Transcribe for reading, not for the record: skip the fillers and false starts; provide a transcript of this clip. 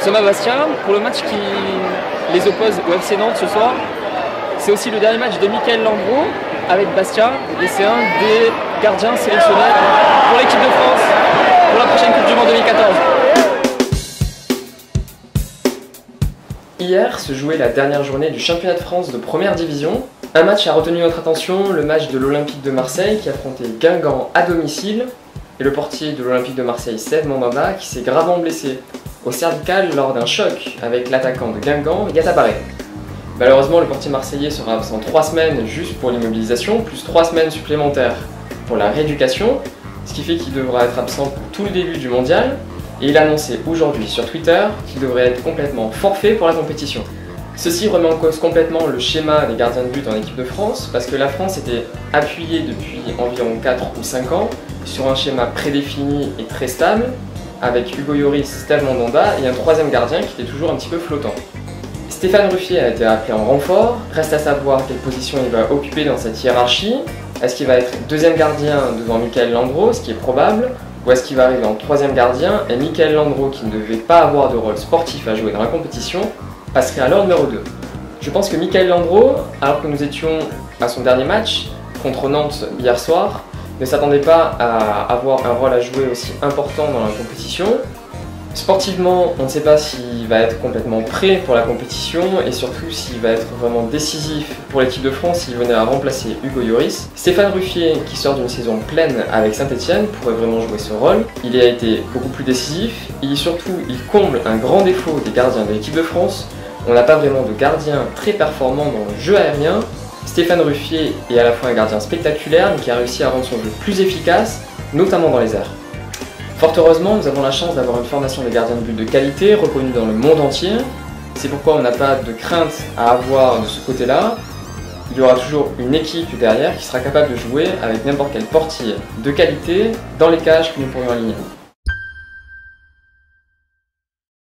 Nous sommes à Bastia pour le match qui les oppose au FC Nantes ce soir. C'est aussi le dernier match de Michael Landreau avec Bastia et c'est un des gardiens sélectionnés pour l'équipe de France pour la prochaine Coupe du Monde 2014. Hier se jouait la dernière journée du championnat de France de première division. Un match a retenu notre attention, le match de l'Olympique de Marseille qui affrontait Guingamp à domicile et le portier de l'Olympique de Marseille, Sèvres Mandanda, qui s'est gravement blessé au cervical lors d'un choc avec l'attaquant de Guingamp, Yatabaré. Malheureusement, le portier marseillais sera absent 3 semaines juste pour l'immobilisation, plus 3 semaines supplémentaires pour la rééducation, ce qui fait qu'il devra être absent pour tout le début du mondial. Et il a annoncé aujourd'hui sur Twitter qu'il devrait être complètement forfait pour la compétition. Ceci remet en cause complètement le schéma des gardiens de but en équipe de France, parce que la France était appuyée depuis environ 4 ou 5 ans sur un schéma prédéfini et très stable, avec Hugo Lloris, Steve Mandanda et un troisième gardien qui était toujours un petit peu flottant. Stéphane Ruffier a été appelé en renfort, reste à savoir quelle position il va occuper dans cette hiérarchie. Est-ce qu'il va être deuxième gardien devant Michael Landreau, ce qui est probable, ou est-ce qu'il va arriver en troisième gardien et Michael Landreau, qui ne devait pas avoir de rôle sportif à jouer dans la compétition, passerait alors numéro 2. Je pense que Michael Landreau, alors que nous étions à son dernier match contre Nantes hier soir, ne s'attendait pas à avoir un rôle à jouer aussi important dans la compétition. Sportivement, on ne sait pas s'il va être complètement prêt pour la compétition et surtout s'il va être vraiment décisif pour l'équipe de France s'il venait à remplacer Hugo Lloris. Stéphane Ruffier, qui sort d'une saison pleine avec Saint-Etienne, pourrait vraiment jouer ce rôle. Il a été beaucoup plus décisif et surtout il comble un grand défaut des gardiens de l'équipe de France. On n'a pas vraiment de gardien très performant dans le jeu aérien. Stéphane Ruffier est à la fois un gardien spectaculaire mais qui a réussi à rendre son jeu plus efficace, notamment dans les airs. Fort heureusement, nous avons la chance d'avoir une formation des gardiens de but de qualité, reconnue dans le monde entier. C'est pourquoi on n'a pas de crainte à avoir de ce côté-là. Il y aura toujours une équipe derrière qui sera capable de jouer avec n'importe quel portier de qualité dans les cages que nous pourrions aligner.